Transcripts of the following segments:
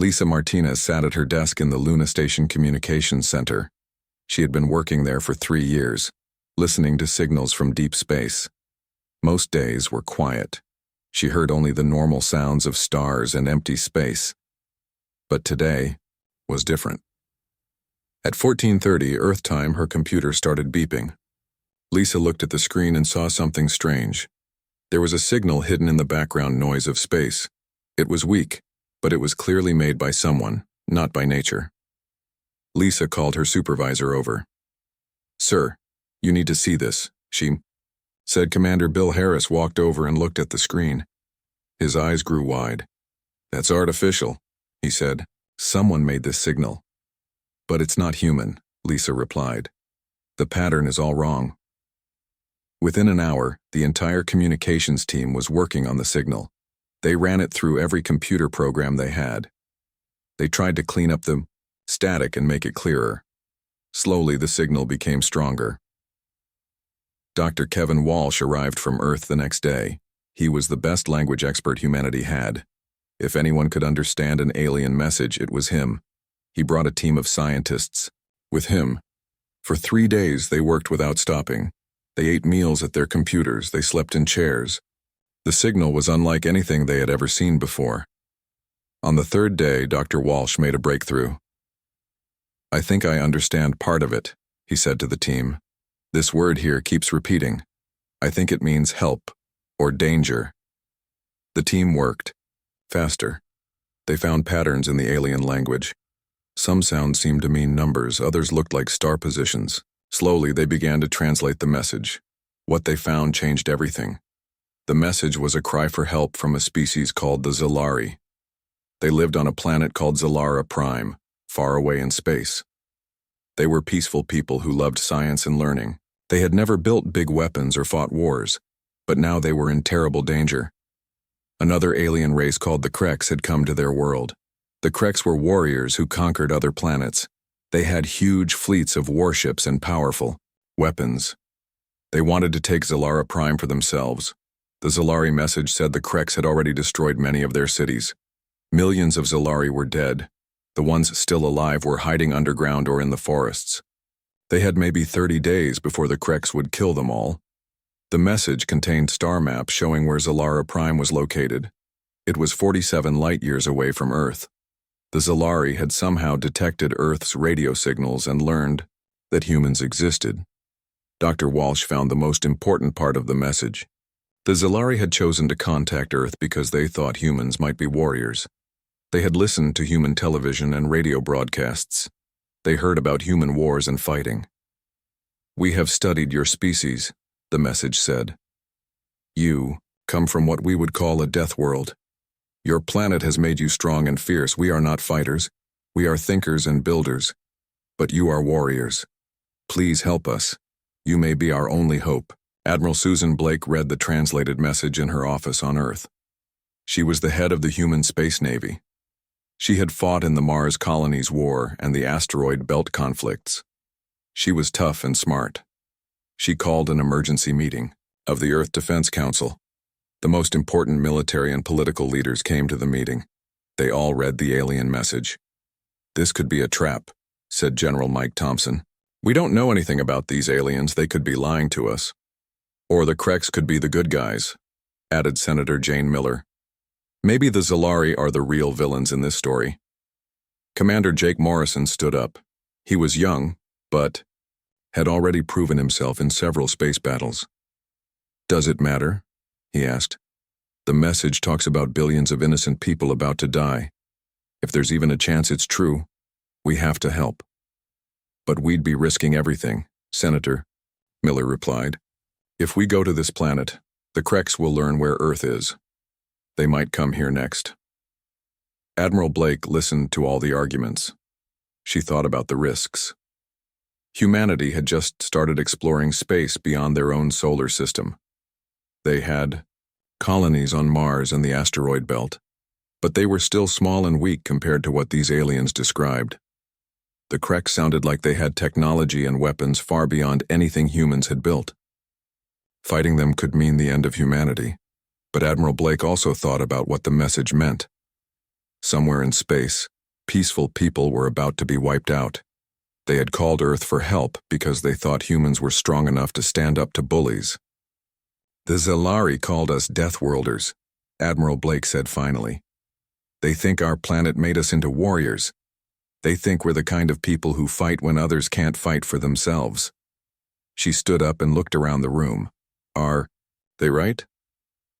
Lisa Martinez sat at her desk in the Luna Station Communications Center. She had been working there for 3 years, listening to signals from deep space. Most days were quiet. She heard only the normal sounds of stars and empty space. But today was different. At 14:30 Earth time, her computer started beeping. Lisa looked at the screen and saw something strange. There was a signal hidden in the background noise of space. It was weak, but it was clearly made by someone, not by nature. Lisa called her supervisor over. "Sir, you need to see this," she said. Commander Bill Harris walked over and looked at the screen. His eyes grew wide. "That's artificial," he said. "Someone made this signal." "But it's not human," Lisa replied. "The pattern is all wrong." Within an hour, the entire communications team was working on the signal. They ran it through every computer program they had. They tried to clean up the static and make it clearer. Slowly, the signal became stronger. Dr. Kevin Walsh arrived from Earth the next day. He was the best language expert humanity had. If anyone could understand an alien message, it was him. He brought a team of scientists with him. For 3 days, they worked without stopping. They ate meals at their computers. They slept in chairs. The signal was unlike anything they had ever seen before. On the 3rd day, Dr. Walsh made a breakthrough. "I think I understand part of it," he said to the team. "This word here keeps repeating. I think it means help or danger." The team worked faster. They found patterns in the alien language. Some sounds seemed to mean numbers, others looked like star positions. Slowly, they began to translate the message. What they found changed everything. The message was a cry for help from a species called the Zalari. They lived on a planet called SciFiPrime, far away in space. They were peaceful people who loved science and learning. They had never built big weapons or fought wars, but now they were in terrible danger. Another alien race called the Kreks had come to their world. The Kreks were warriors who conquered other planets. They had huge fleets of warships and powerful weapons. They wanted to take SciFiPrime for themselves. The Zalari message said the Kreks had already destroyed many of their cities. Millions of Zalari were dead. The ones still alive were hiding underground or in the forests. They had maybe 30 days before the Kreks would kill them all. The message contained star maps showing where SciFiPrime was located. It was 47 light-years away from Earth. The Zalari had somehow detected Earth's radio signals and learned that humans existed. Dr. Walsh found the most important part of the message. The Zalari had chosen to contact Earth because they thought humans might be warriors. They had listened to human television and radio broadcasts. They heard about human wars and fighting. "We have studied your species," the message said. "You come from what we would call a death world. Your planet has made you strong and fierce. We are not fighters. We are thinkers and builders. But you are warriors. Please help us. You may be our only hope." Admiral Susan Blake read the translated message in her office on Earth. She was the head of the human space navy. She had fought in the Mars Colonies War and the asteroid belt conflicts. She was tough and smart. She called an emergency meeting of the Earth Defense Council. The most important military and political leaders came to the meeting. They all read the alien message. "This could be a trap," said General Mike Thompson. "We don't know anything about these aliens. They could be lying to us. Or the Kreks could be the good guys," added Senator Jane Miller. "Maybe the Zalari are the real villains in this story." Commander Jake Morrison stood up. He was young, but had already proven himself in several space battles. "Does it matter?" he asked. "The message talks about billions of innocent people about to die. If there's even a chance it's true, we have to help." "But we'd be risking everything, Senator," Miller replied. "If we go to this planet, the Kreks will learn where Earth is. They might come here next." Admiral Blake listened to all the arguments. She thought about the risks. Humanity had just started exploring space beyond their own solar system. They had colonies on Mars and the asteroid belt, but they were still small and weak compared to what these aliens described. The Kreks sounded like they had technology and weapons far beyond anything humans had built. Fighting them could mean the end of humanity, but Admiral Blake also thought about what the message meant. Somewhere in space, peaceful people were about to be wiped out. They had called Earth for help because they thought humans were strong enough to stand up to bullies. "The Zalari called us Deathworlders," Admiral Blake said finally. "They think our planet made us into warriors. They think we're the kind of people who fight when others can't fight for themselves." She stood up and looked around the room. "Are they right?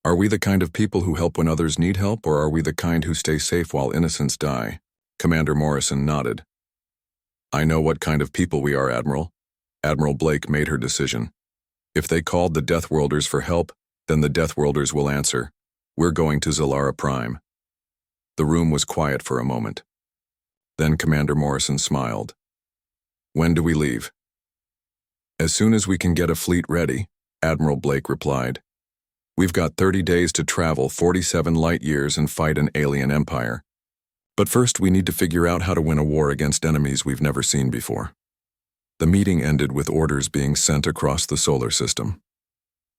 Are we the kind of people who help when others need help, or are we the kind who stay safe while innocents die?" Commander Morrison nodded. "I know what kind of people we are, Admiral." Admiral Blake made her decision. "If they called the Deathworlders for help, then the Deathworlders will answer. We're going to SciFiPrime." The room was quiet for a moment. Then Commander Morrison smiled. "When do we leave?" "As soon as we can get a fleet ready," Admiral Blake replied. "We've got 30 days to travel 47 light years and fight an alien empire. But first we need to figure out how to win a war against enemies we've never seen before." The meeting ended with orders being sent across the solar system.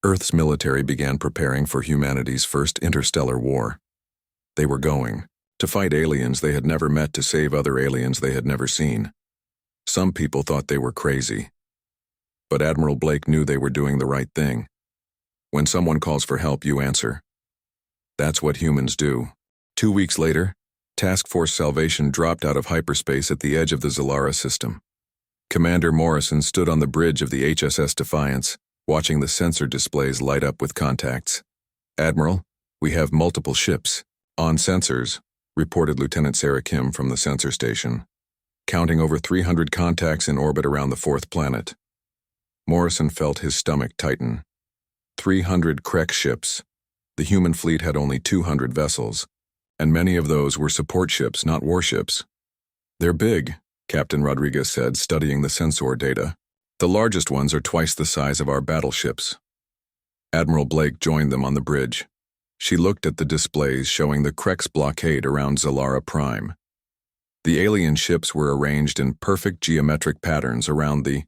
Earth's military began preparing for humanity's first interstellar war. They were going to fight aliens they had never met to save other aliens they had never seen. Some people thought they were crazy. But Admiral Blake knew they were doing the right thing. When someone calls for help, you answer. That's what humans do. 2 weeks later, Task Force Salvation dropped out of hyperspace at the edge of the Zalara system. Commander Morrison stood on the bridge of the HSS Defiance, watching the sensor displays light up with contacts. "Admiral, we have multiple ships on sensors," reported Lieutenant Sarah Kim from the sensor station, "counting over 300 contacts in orbit around the fourth planet." Morrison felt his stomach tighten. 300 Krek ships. The human fleet had only 200 vessels, and many of those were support ships, not warships. "They're big," Captain Rodriguez said, studying the sensor data. "The largest ones are twice the size of our battleships." Admiral Blake joined them on the bridge. She looked at the displays showing the Krek's blockade around SciFiPrime. The alien ships were arranged in perfect geometric patterns around the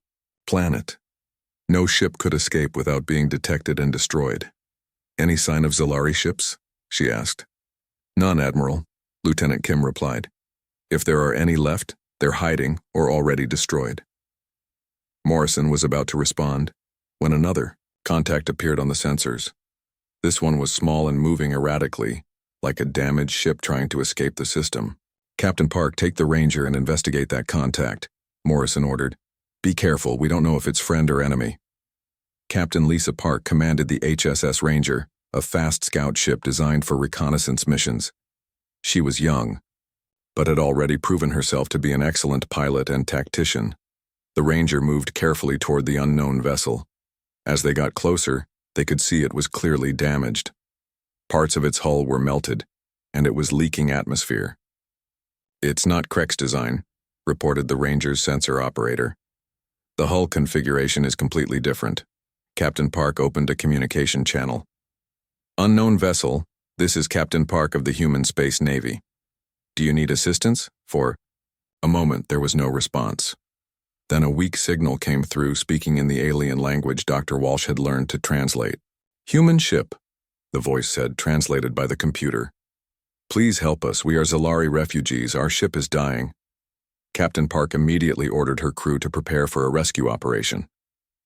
planet. No ship could escape without being detected and destroyed. "Any sign of Zalari ships?" she asked. "None, Admiral," Lieutenant Kim replied. "If there are any left, they're hiding or already destroyed." Morrison was about to respond when another contact appeared on the sensors. This one was small and moving erratically, like a damaged ship trying to escape the system. "Captain Park, take the Ranger and investigate that contact," Morrison ordered. "Be careful, we don't know if it's friend or enemy." Captain Lisa Park commanded the HSS Ranger, a fast scout ship designed for reconnaissance missions. She was young, but had already proven herself to be an excellent pilot and tactician. The Ranger moved carefully toward the unknown vessel. As they got closer, they could see it was clearly damaged. Parts of its hull were melted, and it was leaking atmosphere. "It's not Krek's design," reported the Ranger's sensor operator. "The hull configuration is completely different." Captain Park opened a communication channel. "Unknown vessel, this is Captain Park of the Human Space Navy. Do you need assistance?" For a moment there was no response. Then a weak signal came through, speaking in the alien language Dr. Walsh had learned to translate. "Human ship," the voice said, translated by the computer. "Please help us, we are Zalari refugees, our ship is dying." Captain Park immediately ordered her crew to prepare for a rescue operation.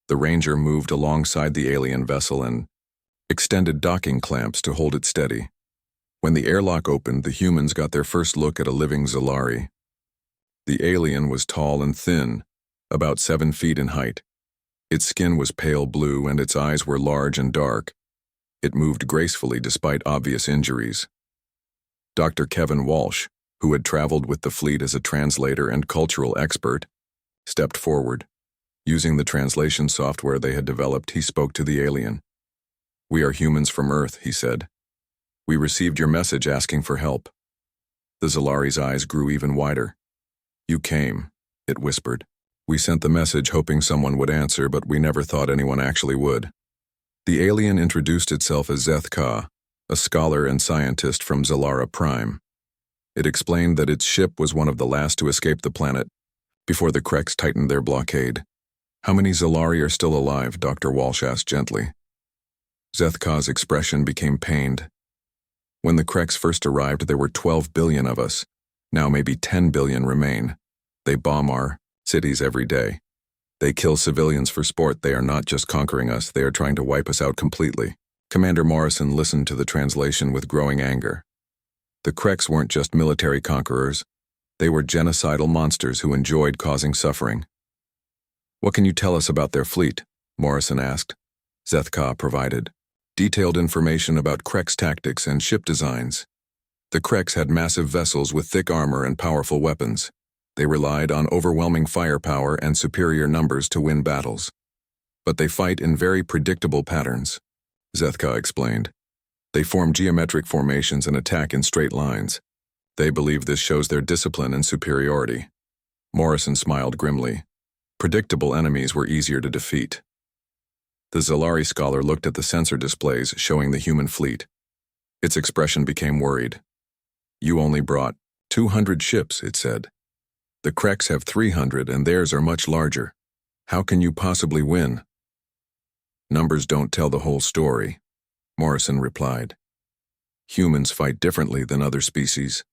The Ranger moved alongside the alien vessel and extended docking clamps to hold it steady. When the airlock opened, the humans got their first look at a living Zalari. The alien was tall and thin, about 7 feet in height. Its skin was pale blue and its eyes were large and dark. It moved gracefully despite obvious injuries. Dr. Kevin Walsh, who had traveled with the fleet as a translator and cultural expert, stepped forward. Using the translation software they had developed, he spoke to the alien. "We are humans from Earth," he said. "We received your message asking for help." The Zalari's eyes grew even wider. "You came," it whispered. "We sent the message hoping someone would answer, but we never thought anyone actually would." The alien introduced itself as Zeth Ka, a scholar and scientist from SciFiPrime. It explained that its ship was one of the last to escape the planet, before the Kreks tightened their blockade. "How many Zalari are still alive?" Dr. Walsh asked gently. Zeth Ka's expression became pained. When the Kreks first arrived, there were 12 billion of us. Now maybe 10 billion remain. They bomb our cities every day. They kill civilians for sport. They are not just conquering us, they are trying to wipe us out completely. Commander Morrison listened to the translation with growing anger. The Kreks weren't just military conquerors. They were genocidal monsters who enjoyed causing suffering. What can you tell us about their fleet? Morrison asked. Zethka provided detailed information about Kreks tactics and ship designs. The Kreks had massive vessels with thick armor and powerful weapons. They relied on overwhelming firepower and superior numbers to win battles. But they fight in very predictable patterns, Zethka explained. They form geometric formations and attack in straight lines. They believe this shows their discipline and superiority. Morrison smiled grimly. Predictable enemies were easier to defeat. The Zalari scholar looked at the sensor displays showing the human fleet. Its expression became worried. You only brought 200 ships, it said. The Kreks have 300 and theirs are much larger. How can you possibly win? Numbers don't tell the whole story, Morrison replied. Humans fight differently than other species.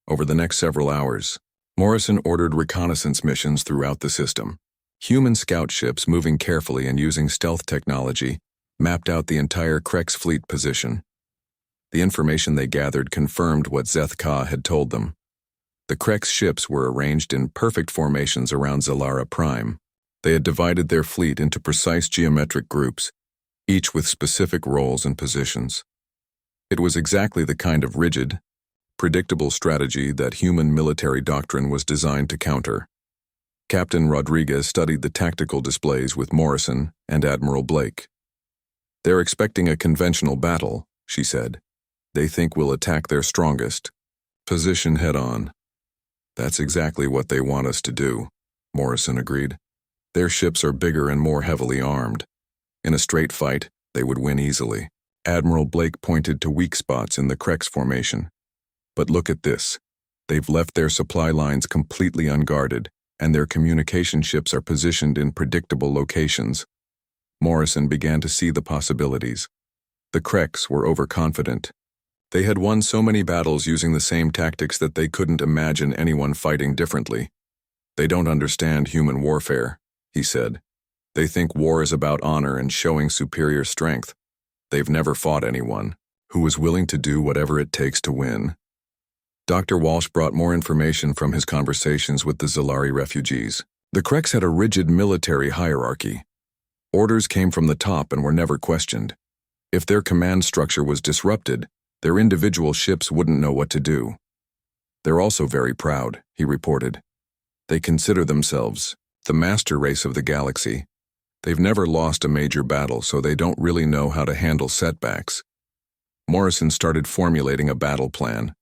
Over the next several hours, Morrison ordered reconnaissance missions throughout the system. Human scout ships, moving carefully and using stealth technology, mapped out the entire Kreks fleet position. The information they gathered confirmed what Zethka had told them. The Kreks ships were arranged in perfect formations around SciFiPrime. They had divided their fleet into precise geometric groups, each with specific roles and positions. It was exactly the kind of rigid, predictable strategy that human military doctrine was designed to counter. Captain Rodriguez studied the tactical displays with Morrison and Admiral Blake. They're expecting a conventional battle, she said. They think we'll attack their strongest position head-on. That's exactly what they want us to do, Morrison agreed. Their ships are bigger and more heavily armed. In a straight fight, they would win easily. Admiral Blake pointed to weak spots in the Kreks formation. But look at this. They've left their supply lines completely unguarded, and their communication ships are positioned in predictable locations. Morrison began to see the possibilities. The Kreks were overconfident. They had won so many battles using the same tactics that they couldn't imagine anyone fighting differently. They don't understand human warfare, he said. They think war is about honor and showing superior strength. They've never fought anyone who was willing to do whatever it takes to win. Dr. Walsh brought more information from his conversations with the Zalari refugees. The Kreks had a rigid military hierarchy. Orders came from the top and were never questioned. If their command structure was disrupted, their individual ships wouldn't know what to do. They're also very proud, he reported. They consider themselves the master race of the galaxy. They've never lost a major battle, so they don't really know how to handle setbacks. Morrison started formulating a battle plan.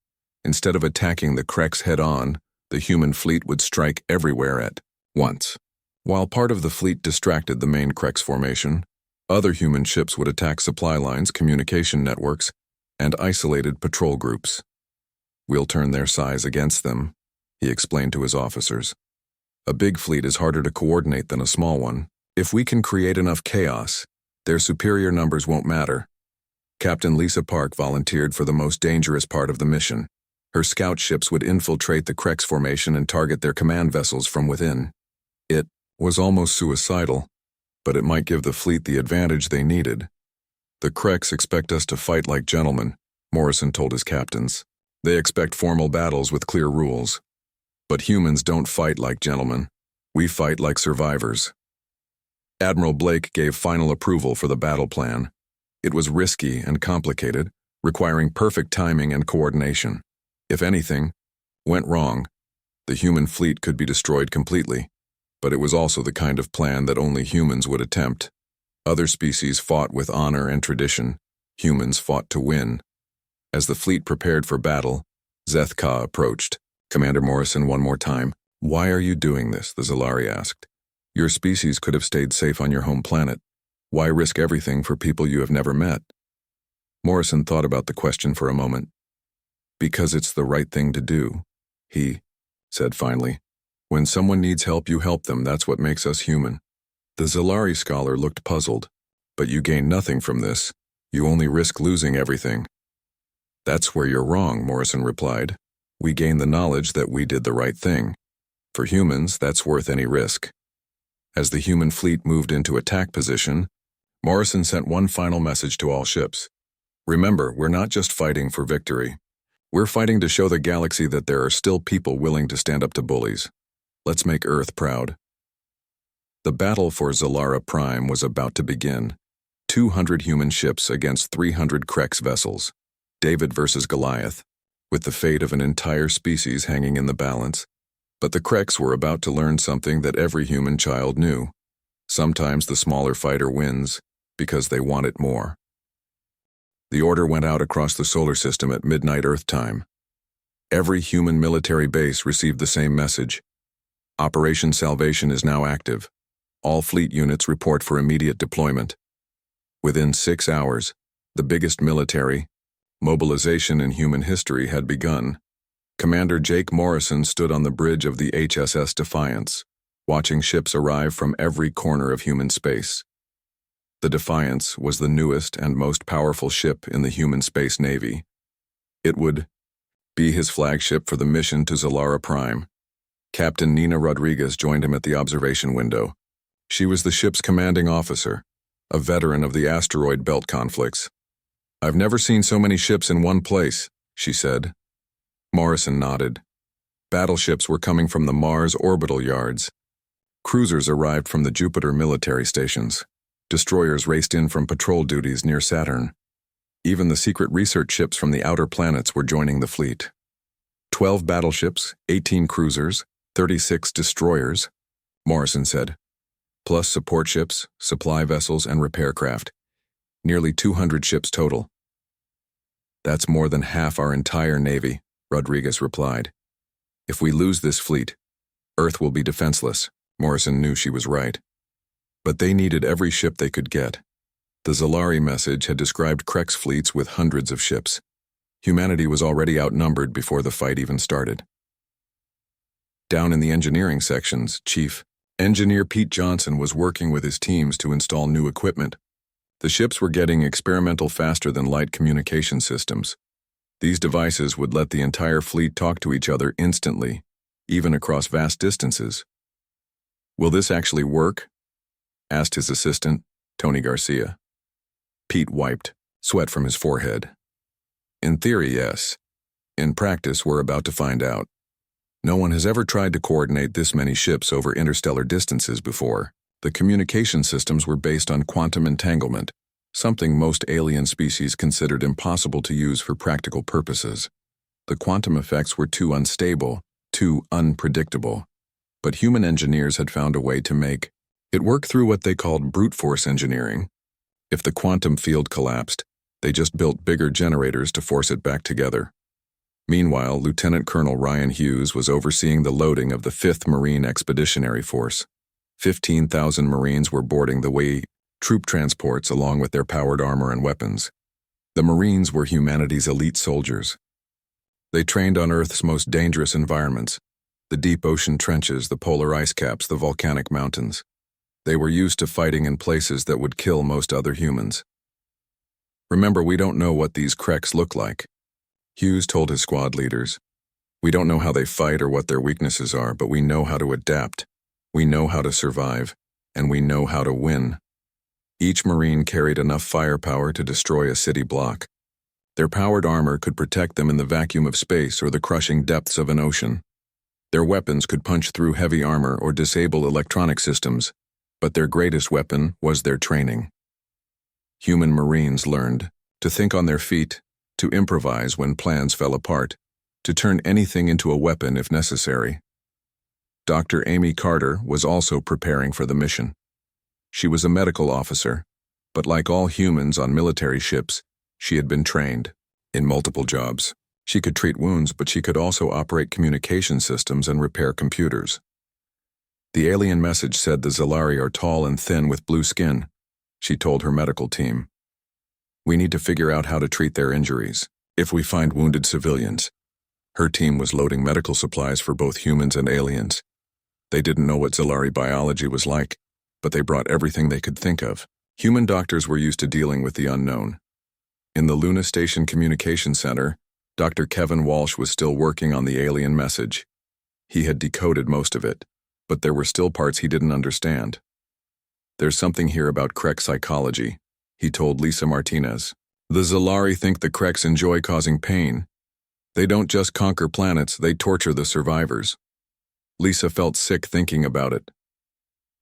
Instead of attacking the Kreks head-on, the human fleet would strike everywhere at once. While part of the fleet distracted the main Kreks formation, other human ships would attack supply lines, communication networks, and isolated patrol groups. We'll turn their size against them, he explained to his officers. A big fleet is harder to coordinate than a small one. If we can create enough chaos, their superior numbers won't matter. Captain Lisa Park volunteered for the most dangerous part of the mission. Her scout ships would infiltrate the Kreks formation and target their command vessels from within. It was almost suicidal, but it might give the fleet the advantage they needed. The Kreks expect us to fight like gentlemen, Morrison told his captains. They expect formal battles with clear rules. But humans don't fight like gentlemen. We fight like survivors. Admiral Blake gave final approval for the battle plan. It was risky and complicated, requiring perfect timing and coordination. If anything went wrong, the human fleet could be destroyed completely. But it was also the kind of plan that only humans would attempt. Other species fought with honor and tradition. Humans fought to win. As the fleet prepared for battle, Zethka approached. Commander Morrison, one more time. Why are you doing this? The Zalari asked. Your species could have stayed safe on your home planet. Why risk everything for people you have never met? Morrison thought about the question for a moment. Because it's the right thing to do, he said finally. When someone needs help, you help them. That's what makes us human. The Zalari scholar looked puzzled. But you gain nothing from this. You only risk losing everything. That's where you're wrong, Morrison replied. We gain the knowledge that we did the right thing. For humans, that's worth any risk. As the human fleet moved into attack position, Morrison sent one final message to all ships. Remember, we're not just fighting for victory. We're fighting to show the galaxy that there are still people willing to stand up to bullies. Let's make Earth proud. The battle for SciFiPrime was about to begin. 200 human ships against 300 Krex vessels. David versus Goliath, with the fate of an entire species hanging in the balance. But the Krex were about to learn something that every human child knew. Sometimes the smaller fighter wins because they want it more. The order went out across the solar system at midnight Earth time. Every human military base received the same message. Operation Salvation is now active. All fleet units report for immediate deployment. Within 6 hours, the biggest military mobilization in human history had begun. Commander Jake Morrison stood on the bridge of the HSS Defiance, watching ships arrive from every corner of human space. The Defiance was the newest and most powerful ship in the human space navy. It would be his flagship for the mission to SciFiPrime. Captain Nina Rodriguez joined him at the observation window. She was the ship's commanding officer, a veteran of the asteroid belt conflicts. I've never seen so many ships in one place, she said. Morrison nodded. Battleships were coming from the Mars orbital yards. Cruisers arrived from the Jupiter military stations. Destroyers raced in from patrol duties near Saturn. Even the secret research ships from the outer planets were joining the fleet. 12 battleships, 18 cruisers, 36 destroyers, Morrison said, plus support ships, supply vessels, and repair craft. Nearly 200 ships total. That's more than half our entire navy, Rodriguez replied. If we lose this fleet, Earth will be defenseless. Morrison knew she was right. But they needed every ship they could get. The Zalari message had described Krex fleets with hundreds of ships. Humanity was already outnumbered before the fight even started. Down in the engineering sections, Chief Engineer Pete Johnson was working with his teams to install new equipment. The ships were getting experimental faster-than-light communication systems. These devices would let the entire fleet talk to each other instantly, even across vast distances. Will this actually work? Asked his assistant, Tony Garcia. Pete wiped sweat from his forehead. In theory, yes. In practice, we're about to find out. No one has ever tried to coordinate this many ships over interstellar distances before. The communication systems were based on quantum entanglement, something most alien species considered impossible to use for practical purposes. The quantum effects were too unstable, too unpredictable. But human engineers had found a way to make it work through what they called brute force engineering. If the quantum field collapsed, they just built bigger generators to force it back together. Meanwhile, Lieutenant Colonel Ryan Hughes was overseeing the loading of the 5th Marine Expeditionary Force. 15,000 Marines were boarding the way troop transports along with their powered armor and weapons. The Marines were humanity's elite soldiers. They trained on Earth's most dangerous environments, the deep ocean trenches, the polar ice caps, the volcanic mountains. They were used to fighting in places that would kill most other humans. Remember, we don't know what these Krex look like. Hughes told his squad leaders. We don't know how they fight or what their weaknesses are, but we know how to adapt. We know how to survive, and we know how to win. Each Marine carried enough firepower to destroy a city block. Their powered armor could protect them in the vacuum of space or the crushing depths of an ocean. Their weapons could punch through heavy armor or disable electronic systems, but their greatest weapon was their training. Human Marines learned to think on their feet, to improvise when plans fell apart, to turn anything into a weapon if necessary. Dr. Amy Carter was also preparing for the mission. She was a medical officer, but like all humans on military ships, she had been trained in multiple jobs. She could treat wounds, but she could also operate communication systems and repair computers. The alien message said the Zalari are tall and thin with blue skin, she told her medical team. We need to figure out how to treat their injuries, if we find wounded civilians. Her team was loading medical supplies for both humans and aliens. They didn't know what Zalari biology was like, but they brought everything they could think of. Human doctors were used to dealing with the unknown. In the Luna Station Communication Center, Dr. Kevin Walsh was still working on the alien message. He had decoded most of it, but there were still parts he didn't understand. "There's something here about Krek psychology," he told Lisa Martinez. "The Zalari think the Kreks enjoy causing pain. They don't just conquer planets, they torture the survivors." Lisa felt sick thinking about it.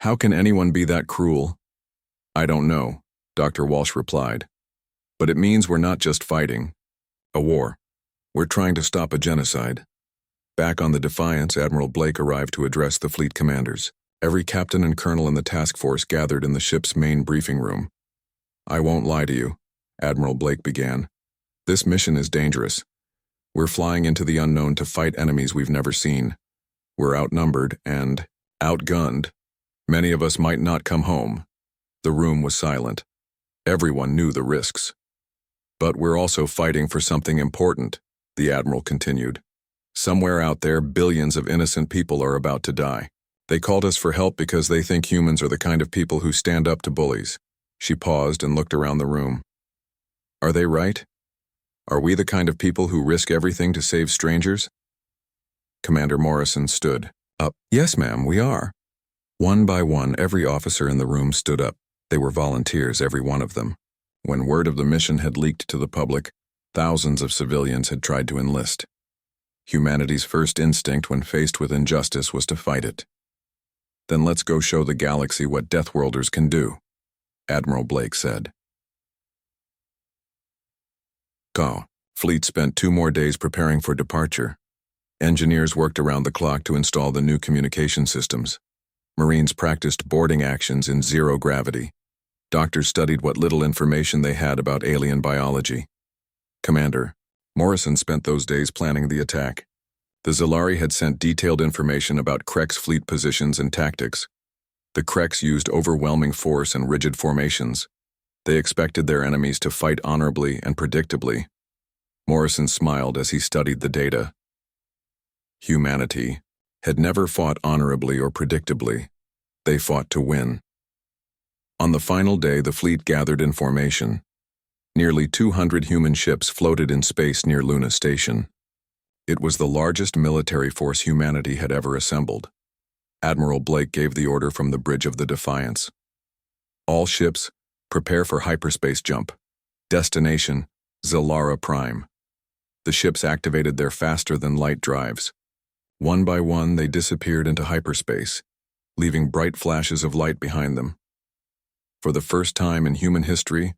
"How can anyone be that cruel?" "I don't know," Dr. Walsh replied. "But it means we're not just fighting a war. We're trying to stop a genocide." Back on the Defiance, Admiral Blake arrived to address the fleet commanders. Every captain and colonel in the task force gathered in the ship's main briefing room. "I won't lie to you," Admiral Blake began. "This mission is dangerous. We're flying into the unknown to fight enemies we've never seen. We're outnumbered and outgunned. Many of us might not come home." The room was silent. Everyone knew the risks. "But we're also fighting for something important," the Admiral continued. "Somewhere out there, billions of innocent people are about to die. They called us for help because they think humans are the kind of people who stand up to bullies." She paused and looked around the room. "Are they right? Are we the kind of people who risk everything to save strangers?" Commander Morrison stood up. "Yes, ma'am, we are." One by one, every officer in the room stood up. They were volunteers, every one of them. When word of the mission had leaked to the public, thousands of civilians had tried to enlist. Humanity's first instinct when faced with injustice was to fight it. "Then let's go show the galaxy what Deathworlders can do," Admiral Blake said. Fleet spent 2 more days preparing for departure. Engineers worked around the clock to install the new communication systems. Marines practiced boarding actions in zero gravity. Doctors studied what little information they had about alien biology. Commander Morrison spent those days planning the attack. The Zalari had sent detailed information about Krek's fleet positions and tactics. The Kreks used overwhelming force and rigid formations. They expected their enemies to fight honorably and predictably. Morrison smiled as he studied the data. Humanity had never fought honorably or predictably. They fought to win. On the final day, the fleet gathered in formation. Nearly 200 human ships floated in space near Luna Station. It was the largest military force humanity had ever assembled. Admiral Blake gave the order from the bridge of the Defiance. "All ships, prepare for hyperspace jump. Destination, SciFiPrime." The ships activated their faster-than-light drives. One by one, they disappeared into hyperspace, leaving bright flashes of light behind them. For the first time in human history,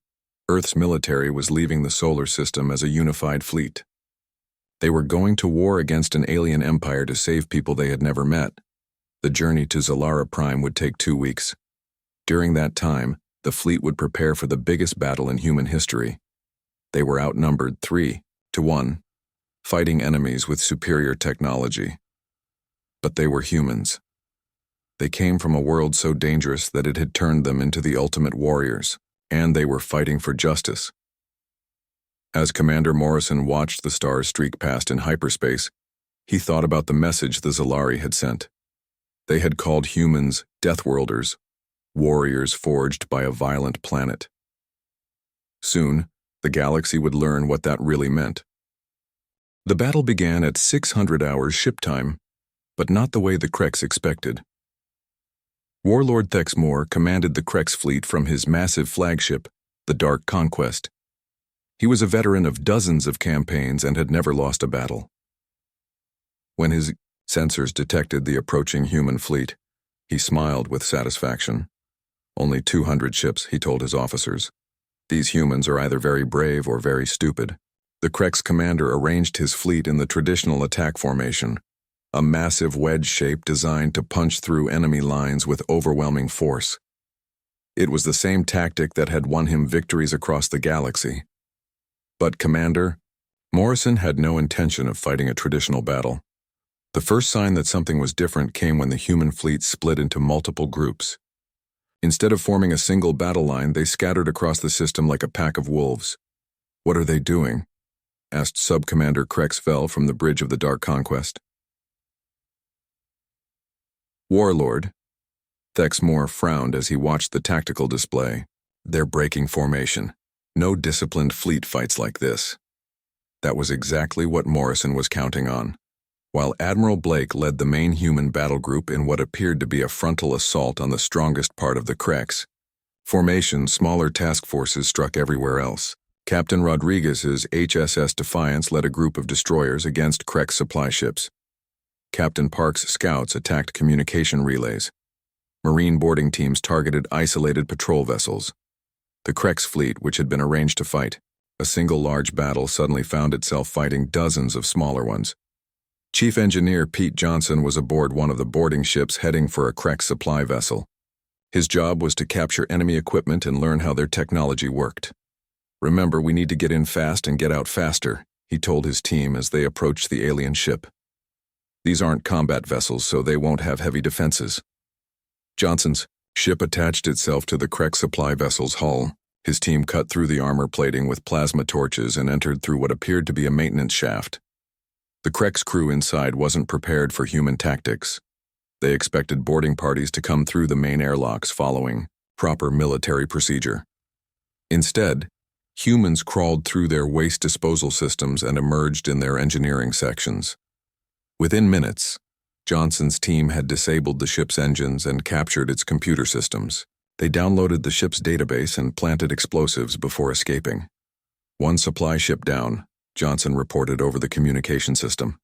Earth's military was leaving the solar system as a unified fleet. They were going to war against an alien empire to save people they had never met. The journey to SciFiPrime would take 2 weeks. During that time, the fleet would prepare for the biggest battle in human history. They were outnumbered 3-1, fighting enemies with superior technology. But they were humans. They came from a world so dangerous that it had turned them into the ultimate warriors, and they were fighting for justice. As Commander Morrison watched the stars streak past in hyperspace, he thought about the message the Zalari had sent. They had called humans Deathworlders, warriors forged by a violent planet. Soon, the galaxy would learn what that really meant. The battle began at 600 hours ship time, but not the way the Kreks expected. Warlord Thexmore commanded the Kreks fleet from his massive flagship, the Dark Conquest. He was a veteran of dozens of campaigns and had never lost a battle. When his sensors detected the approaching human fleet, he smiled with satisfaction. "Only 200 ships," he told his officers. "These humans are either very brave or very stupid." The Kreks commander arranged his fleet in the traditional attack formation, a massive wedge shape designed to punch through enemy lines with overwhelming force. It was the same tactic that had won him victories across the galaxy. But Commander Morrison had no intention of fighting a traditional battle. The first sign that something was different came when the human fleet split into multiple groups. Instead of forming a single battle line, they scattered across the system like a pack of wolves. "What are they doing?" asked Sub-Commander Krexfell from the bridge of the Dark Conquest. "Warlord." Thexmore frowned as he watched the tactical display. "They're breaking formation. No disciplined fleet fights like this. That was exactly what Morrison was counting on. While Admiral Blake led the main human battle group in what appeared to be a frontal assault on the strongest part of the Krex formation, smaller task forces struck everywhere else. Captain Rodriguez's HSS Defiance led a group of destroyers against Krex supply ships. Captain Park's scouts attacked communication relays. Marine boarding teams targeted isolated patrol vessels. The Krex fleet, which had been arranged to fight a single large battle, suddenly found itself fighting dozens of smaller ones. Chief Engineer Pete Johnson was aboard one of the boarding ships heading for a Krex supply vessel. His job was to capture enemy equipment and learn how their technology worked. "Remember, we need to get in fast and get out faster," he told his team as they approached the alien ship. "These aren't combat vessels, so they won't have heavy defenses." Johnson's ship attached itself to the Krex supply vessel's hull. His team cut through the armor plating with plasma torches and entered through what appeared to be a maintenance shaft. The Krex crew inside wasn't prepared for human tactics. They expected boarding parties to come through the main airlocks following proper military procedure. Instead, humans crawled through their waste disposal systems and emerged in their engineering sections. Within minutes, Johnson's team had disabled the ship's engines and captured its computer systems. They downloaded the ship's database and planted explosives before escaping. "One supply ship down," Johnson reported over the communication system.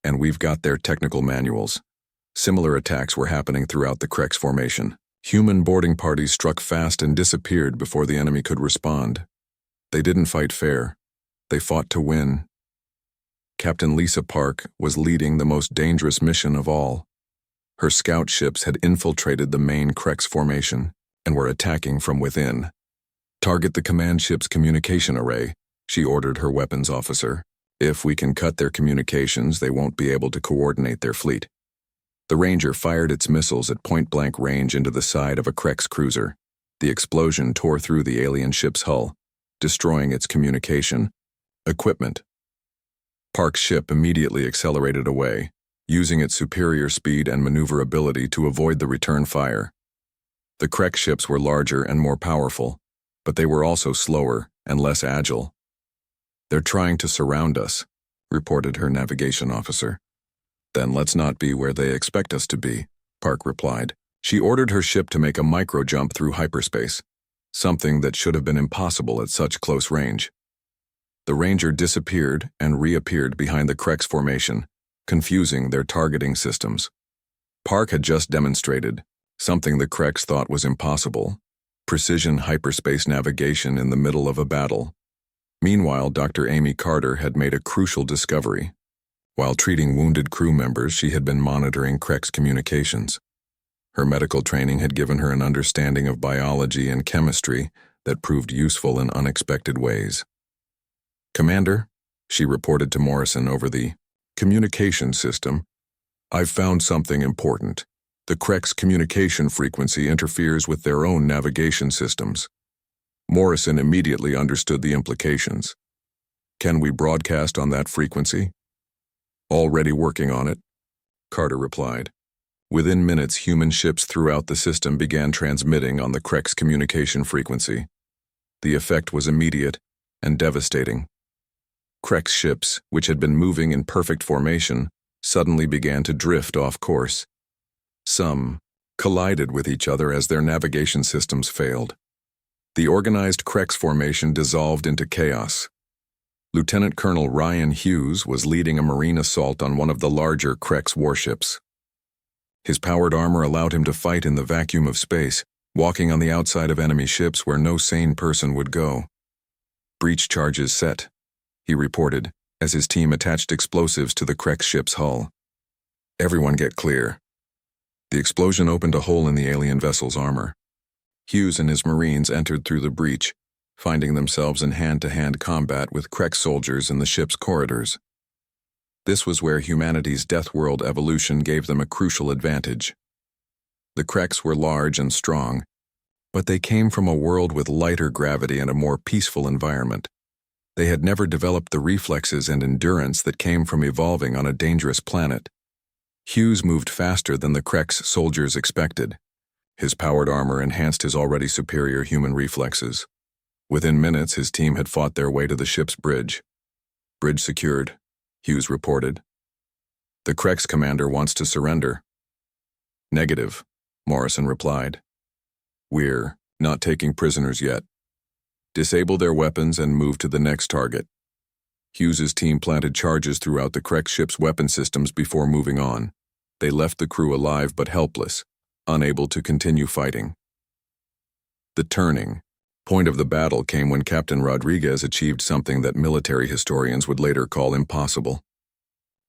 "And we've got their technical manuals." Similar attacks were happening throughout the Krex formation. Human boarding parties struck fast and disappeared before the enemy could respond. They didn't fight fair. They fought to win. Captain Lisa Park was leading the most dangerous mission of all. Her scout ships had infiltrated the main Krex formation and were attacking from within. "Target the command ship's communication array," she ordered her weapons officer. "If we can cut their communications, they won't be able to coordinate their fleet." The Ranger fired its missiles at point-blank range into the side of a Krex cruiser. The explosion tore through the alien ship's hull, destroying its communication equipment. Park's ship immediately accelerated away, using its superior speed and maneuverability to avoid the return fire. The Krex ships were larger and more powerful, but they were also slower and less agile. "They're trying to surround us," reported her navigation officer. "Then let's not be where they expect us to be," Park replied. She ordered her ship to make a micro-jump through hyperspace, something that should have been impossible at such close range. The Ranger disappeared and reappeared behind the Krex formation, confusing their targeting systems. Park had just demonstrated something the Krex thought was impossible: precision hyperspace navigation in the middle of a battle. Meanwhile, Dr. Amy Carter had made a crucial discovery. While treating wounded crew members, she had been monitoring Krex communications. Her medical training had given her an understanding of biology and chemistry that proved useful in unexpected ways. "Commander," she reported to Morrison over the communication system, "I've found something important. The Krex communication frequency interferes with their own navigation systems." Morrison immediately understood the implications. "Can we broadcast on that frequency?" "Already working on it," Carter replied. Within minutes, human ships throughout the system began transmitting on the Krex communication frequency. The effect was immediate and devastating. Krex ships, which had been moving in perfect formation, suddenly began to drift off course. Some collided with each other as their navigation systems failed. The organized Krex formation dissolved into chaos. Lieutenant Colonel Ryan Hughes was leading a marine assault on one of the larger Krex warships. His powered armor allowed him to fight in the vacuum of space, walking on the outside of enemy ships where no sane person would go. "Breach charges set," he reported, as his team attached explosives to the Krex ship's hull. "Everyone get clear." The explosion opened a hole in the alien vessel's armor. Hughes and his Marines entered through the breach, finding themselves in hand-to-hand combat with Krex soldiers in the ship's corridors. This was where humanity's Deathworld evolution gave them a crucial advantage. The Krex were large and strong, but they came from a world with lighter gravity and a more peaceful environment. They had never developed the reflexes and endurance that came from evolving on a dangerous planet. Hughes moved faster than the Krex soldiers expected. His powered armor enhanced his already superior human reflexes. Within minutes, his team had fought their way to the ship's bridge. Bridge secured, Hughes reported. The Krex commander wants to surrender. Negative, Morrison replied. We're not taking prisoners yet. Disable their weapons and move to the next target. Hughes's team planted charges throughout the Krex ship's weapon systems before moving on. They left the crew alive but helpless, unable to continue fighting. The turning point of the battle came when Captain Rodriguez achieved something that military historians would later call impossible.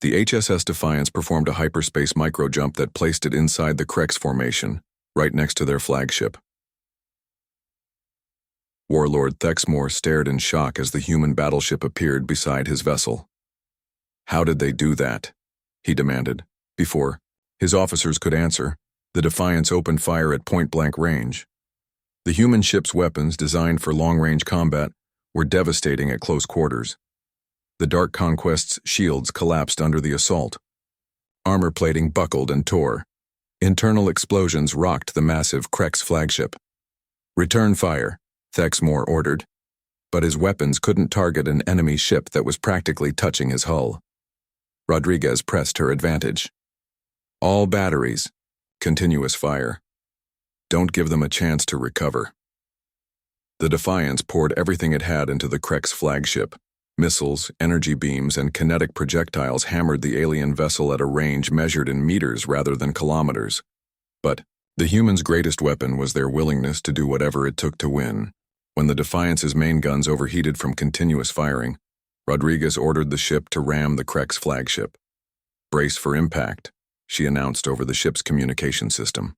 The HSS Defiance performed a hyperspace microjump that placed it inside the Krex formation, right next to their flagship. Warlord Thexmore stared in shock as the human battleship appeared beside his vessel. How did they do that? He demanded. Before his officers could answer, the Defiance opened fire at point-blank range. The human ship's weapons, designed for long-range combat, were devastating at close quarters. The Dark Conquest's shields collapsed under the assault. Armor plating buckled and tore. Internal explosions rocked the massive Krex flagship. Return fire, Thexmore ordered. But his weapons couldn't target an enemy ship that was practically touching his hull. Rodriguez pressed her advantage. All batteries, continuous fire. Don't give them a chance to recover. The Defiance poured everything it had into the Krex flagship. Missiles, energy beams, and kinetic projectiles hammered the alien vessel at a range measured in meters rather than kilometers. But the humans' greatest weapon was their willingness to do whatever it took to win. When the Defiance's main guns overheated from continuous firing, Rodriguez ordered the ship to ram the Krex flagship. Brace for impact, she announced over the ship's communication system.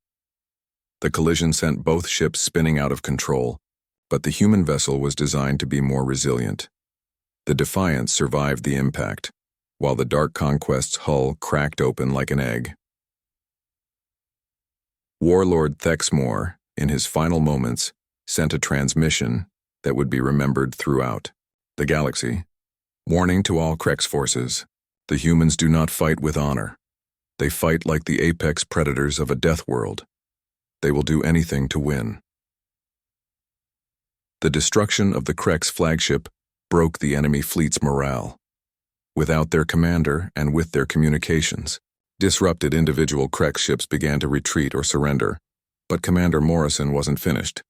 The collision sent both ships spinning out of control, but the human vessel was designed to be more resilient. The Defiance survived the impact, while the Dark Conquest's hull cracked open like an egg. Warlord Thexmore, in his final moments, sent a transmission that would be remembered throughout the galaxy. Warning to all Krex forces, the humans do not fight with honor. They fight like the apex predators of a death world. They will do anything to win. The destruction of the Krex flagship broke the enemy fleet's morale. Without their commander and with their communications, disrupted individual Krex ships began to retreat or surrender. But Commander Morrison wasn't finished.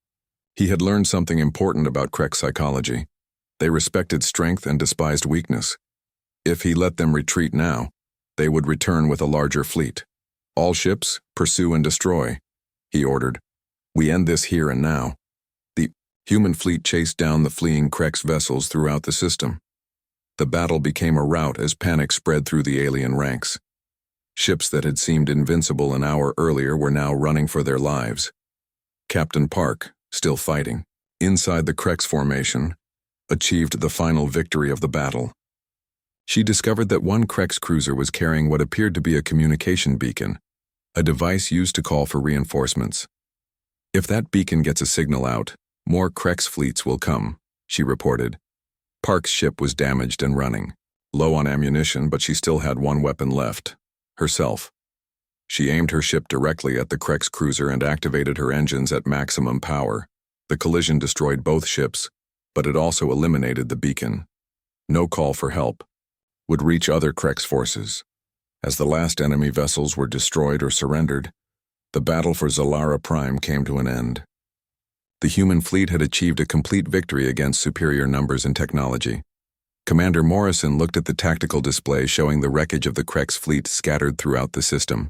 He had learned something important about Krex psychology. They respected strength and despised weakness. If he let them retreat now, they would return with a larger fleet. All ships, pursue and destroy, he ordered. We end this here and now. The human fleet chased down the fleeing Krex vessels throughout the system. The battle became a rout as panic spread through the alien ranks. Ships that had seemed invincible an hour earlier were now running for their lives. Captain Park, still fighting, inside the Krex formation, achieved the final victory of the battle. She discovered that one Krex cruiser was carrying what appeared to be a communication beacon, a device used to call for reinforcements. If that beacon gets a signal out, more Krex fleets will come, she reported. Park's ship was damaged and running, low on ammunition, but she still had one weapon left, herself. She aimed her ship directly at the Krex cruiser and activated her engines at maximum power. The collision destroyed both ships, but it also eliminated the beacon. No call for help would reach other Krex forces. As the last enemy vessels were destroyed or surrendered, the battle for SciFiPrime came to an end. The human fleet had achieved a complete victory against superior numbers and technology. Commander Morrison looked at the tactical display showing the wreckage of the Krex fleet scattered throughout the system.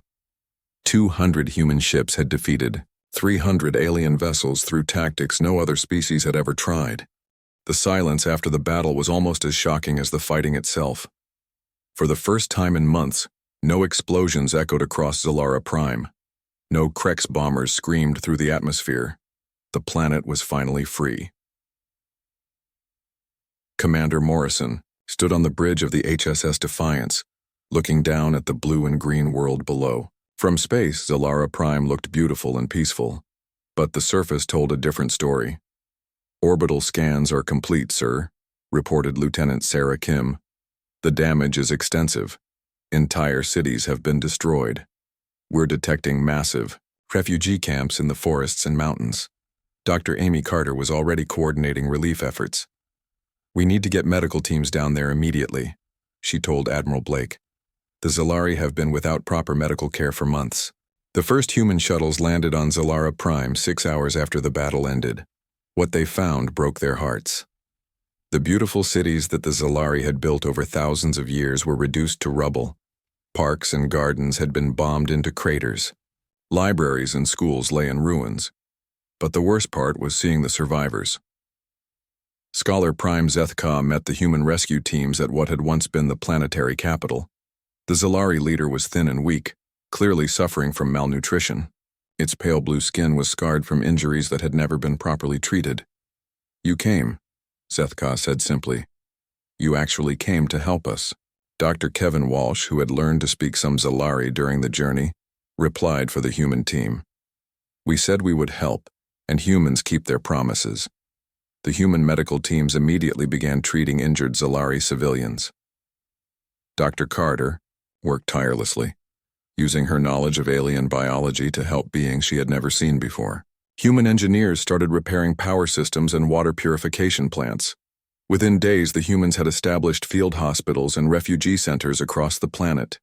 200 human ships had defeated 300 alien vessels through tactics no other species had ever tried. The silence after the battle was almost as shocking as the fighting itself. For the first time in months, no explosions echoed across SciFiPrime. No Krex bombers screamed through the atmosphere. The planet was finally free. Commander Morrison stood on the bridge of the HSS Defiance, looking down at the blue and green world below. From space, SciFiPrime looked beautiful and peaceful, but the surface told a different story. Orbital scans are complete, sir, reported Lieutenant Sarah Kim. The damage is extensive. Entire cities have been destroyed. We're detecting massive refugee camps in the forests and mountains. Dr. Amy Carter was already coordinating relief efforts. "We need to get medical teams down there immediately," she told Admiral Blake. "The Zalari have been without proper medical care for months." The first human shuttles landed on SciFiPrime 6 hours after the battle ended. What they found broke their hearts. The beautiful cities that the Zalari had built over thousands of years were reduced to rubble. Parks and gardens had been bombed into craters. Libraries and schools lay in ruins. But the worst part was seeing the survivors. Scholar Prime Zethka met the human rescue teams at what had once been the planetary capital. The Zalari leader was thin and weak, clearly suffering from malnutrition. Its pale blue skin was scarred from injuries that had never been properly treated. "You came," Zethka said simply. "You actually came to help us." Dr. Kevin Walsh, who had learned to speak some Zalari during the journey, replied for the human team. "We said we would help, and humans keep their promises." The human medical teams immediately began treating injured Zalari civilians. Dr. Carter worked tirelessly, using her knowledge of alien biology to help beings she had never seen before. Human engineers started repairing power systems and water purification plants. Within days, the humans had established field hospitals and refugee centers across the planet.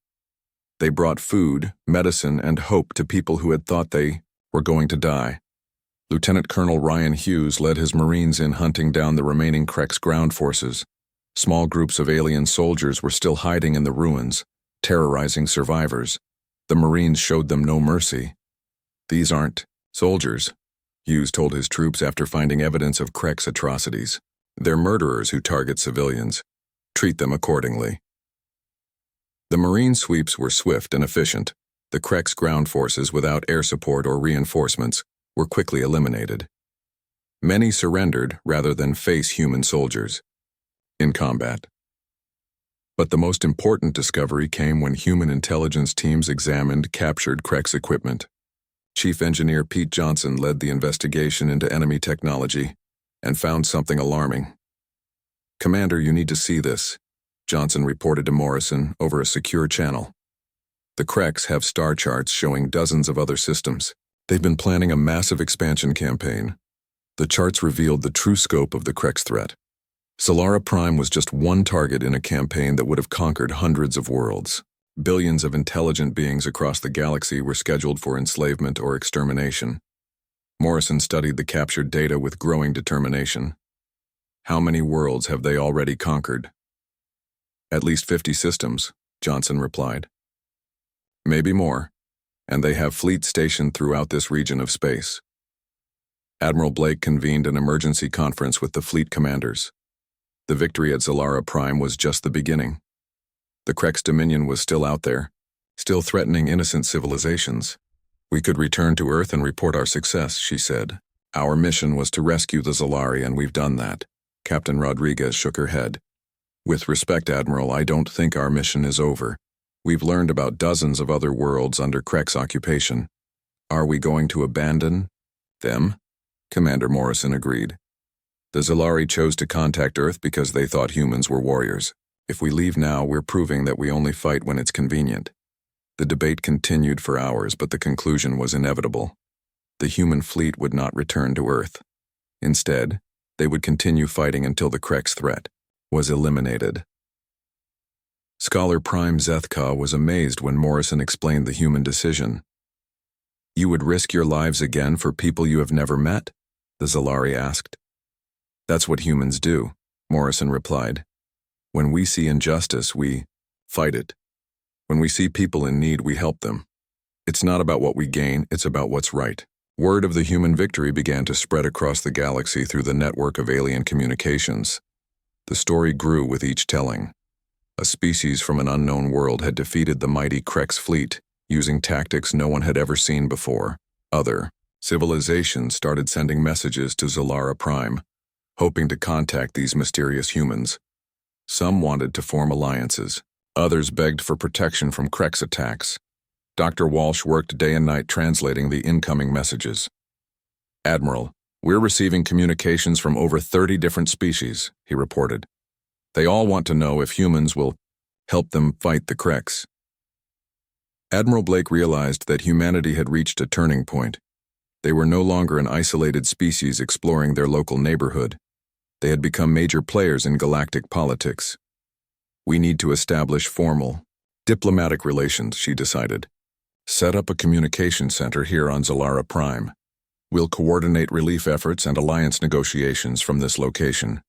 They brought food, medicine, and hope to people who had thought they were going to die. Lieutenant Colonel Ryan Hughes led his Marines in hunting down the remaining Krex ground forces. Small groups of alien soldiers were still hiding in the ruins, terrorizing survivors. The Marines showed them no mercy. "These aren't soldiers," Hughes told his troops after finding evidence of Krex atrocities. "They're murderers who target civilians. Treat them accordingly." The Marine sweeps were swift and efficient. The Krex ground forces, without air support or reinforcements, were quickly eliminated. Many surrendered rather than face human soldiers in combat. But the most important discovery came when human intelligence teams examined captured Krex equipment. Chief Engineer Pete Johnson led the investigation into enemy technology and found something alarming. "Commander, you need to see this," Johnson reported to Morrison over a secure channel. "The Krex have star charts showing dozens of other systems. They've been planning a massive expansion campaign." The charts revealed the true scope of the Krex threat. SciFiPrime was just one target in a campaign that would have conquered hundreds of worlds. Billions of intelligent beings across the galaxy were scheduled for enslavement or extermination. Morrison studied the captured data with growing determination. "How many worlds have they already conquered?" "At least 50 systems," Johnson replied. "Maybe more, and they have fleets stationed throughout this region of space." Admiral Blake convened an emergency conference with the fleet commanders. The victory at SciFiPrime was just the beginning. The Krex Dominion was still out there, still threatening innocent civilizations. "We could return to Earth and report our success," she said. "Our mission was to rescue the Zalari, and we've done that." Captain Rodriguez shook her head. "With respect, Admiral, I don't think our mission is over. We've learned about dozens of other worlds under Krex occupation. Are we going to abandon them?" Commander Morrison agreed. "The Zalari chose to contact Earth because they thought humans were warriors. If we leave now, we're proving that we only fight when it's convenient." The debate continued for hours, but the conclusion was inevitable. The human fleet would not return to Earth. Instead, they would continue fighting until the Krex threat was eliminated. Scholar Prime Zethka was amazed when Morrison explained the human decision. "You would risk your lives again for people you have never met?" the Zalari asked. "That's what humans do," Morrison replied. "When we see injustice, we fight it. When we see people in need, we help them. It's not about what we gain, it's about what's right." Word of the human victory began to spread across the galaxy through the network of alien communications. The story grew with each telling. A species from an unknown world had defeated the mighty Krex fleet, using tactics no one had ever seen before. Other civilizations started sending messages to SciFiPrime, hoping to contact these mysterious humans. Some wanted to form alliances. Others begged for protection from Krex attacks. Dr. Walsh worked day and night translating the incoming messages. "Admiral, we're receiving communications from over 30 different species," he reported. "They all want to know if humans will help them fight the Krex." Admiral Blake realized that humanity had reached a turning point. They were no longer an isolated species exploring their local neighborhood. They had become major players in galactic politics. We need to establish formal, diplomatic relations, she decided. Set up a communication center here on SciFiPrime. We'll coordinate relief efforts and alliance negotiations from this location.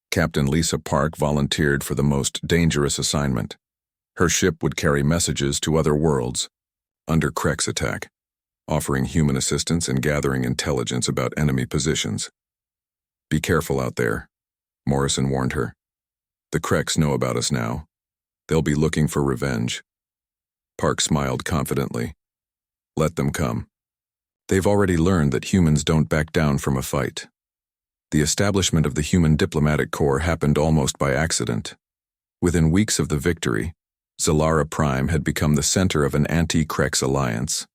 Captain Lisa Park volunteered for the most dangerous assignment. Her ship would carry messages to other worlds, under Krek's attack, offering human assistance and gathering intelligence about enemy positions. Be careful out there, Morrison warned her. The Kreks know about us now. They'll be looking for revenge. Park smiled confidently. Let them come. They've already learned that humans don't back down from a fight. The establishment of the human diplomatic corps happened almost by accident. Within weeks of the victory, SciFiPrime had become the center of an anti-Kreks alliance.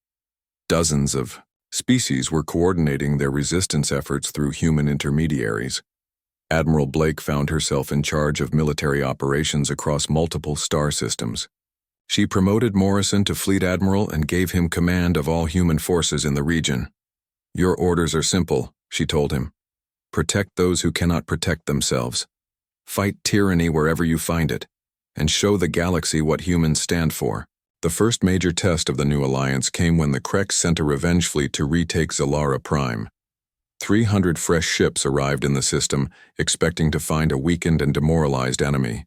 Dozens of species were coordinating their resistance efforts through human intermediaries. Admiral Blake found herself in charge of military operations across multiple star systems. She promoted Morrison to Fleet Admiral and gave him command of all human forces in the region. Your orders are simple, she told him. Protect those who cannot protect themselves. Fight tyranny wherever you find it, and show the galaxy what humans stand for. The first major test of the new alliance came when the Kreks sent a revenge fleet to retake SciFiPrime. 300 fresh ships arrived in the system, expecting to find a weakened and demoralized enemy.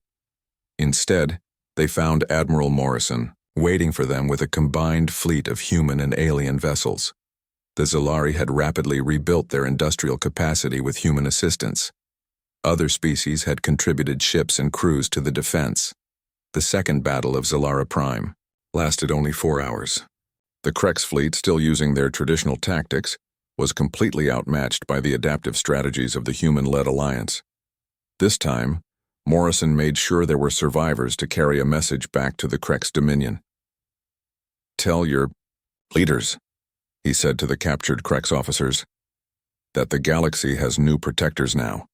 Instead, they found Admiral Morrison, waiting for them with a combined fleet of human and alien vessels. The Zalari had rapidly rebuilt their industrial capacity with human assistance. Other species had contributed ships and crews to the defense. The second battle of SciFiPrime lasted only 4 hours. The Kreks fleet, still using their traditional tactics, was completely outmatched by the adaptive strategies of the human-led alliance. This time, Morrison made sure there were survivors to carry a message back to the Kreks Dominion. Tell your leaders, he said to the captured Kreks officers, that the galaxy has new protectors now.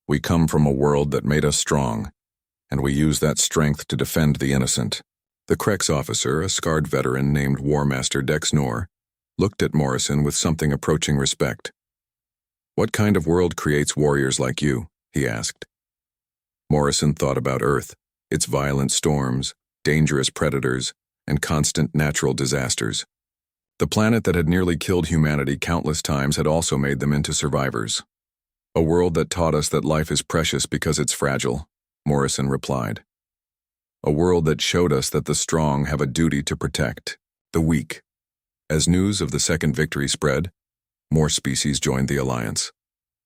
We come from a world that made us strong, and we use that strength to defend the innocent. The Kreks officer, a scarred veteran named War Master Dexnor, looked at Morrison with something approaching respect. What kind of world creates warriors like you? He asked. Morrison thought about Earth, its violent storms, dangerous predators, and constant natural disasters. The planet that had nearly killed humanity countless times had also made them into survivors. A world that taught us that life is precious because it's fragile, Morrison replied. A world that showed us that the strong have a duty to protect the weak. As news of the second victory spread, more species joined the alliance.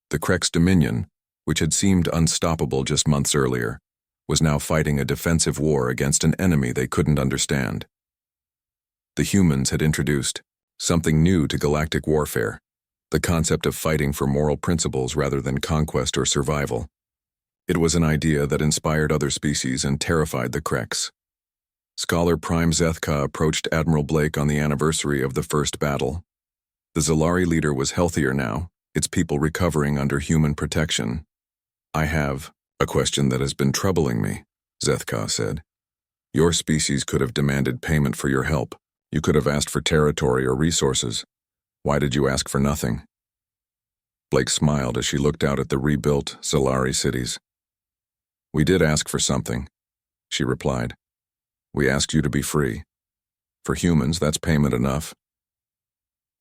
The Kreks Dominion, which had seemed unstoppable just months earlier, was now fighting a defensive war against an enemy they couldn't understand. The humans had introduced something new to galactic warfare, the concept of fighting for moral principles rather than conquest or survival. It was an idea that inspired other species and terrified the Kreks. Scholar Prime Zethka approached Admiral Blake on the anniversary of the first battle. The Zalari leader was healthier now, its people recovering under human protection. I have a question that has been troubling me, Zethka said. Your species could have demanded payment for your help. You could have asked for territory or resources. Why did you ask for nothing? Blake smiled as she looked out at the rebuilt Zalari cities. We did ask for something, she replied. We asked you to be free. For humans, that's payment enough.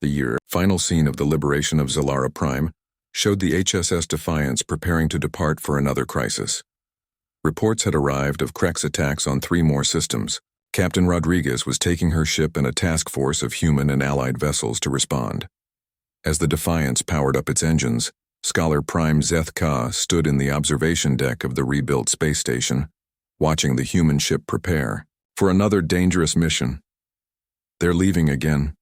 The final scene of the liberation of SciFiPrime showed the HSS Defiance preparing to depart for another crisis. Reports had arrived of Kreks attacks on 3 more systems. Captain Rodriguez was taking her ship and a task force of human and allied vessels to respond. As the Defiance powered up its engines, Scholar Prime Zethka stood in the observation deck of the rebuilt space station, watching the human ship prepare for another dangerous mission. They're leaving again,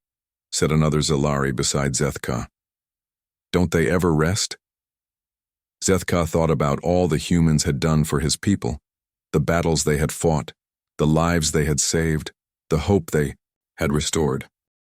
said another Zalari beside Zethka. Don't they ever rest? Zethka thought about all the humans had done for his people, the battles they had fought, the lives they had saved, the hope they had restored.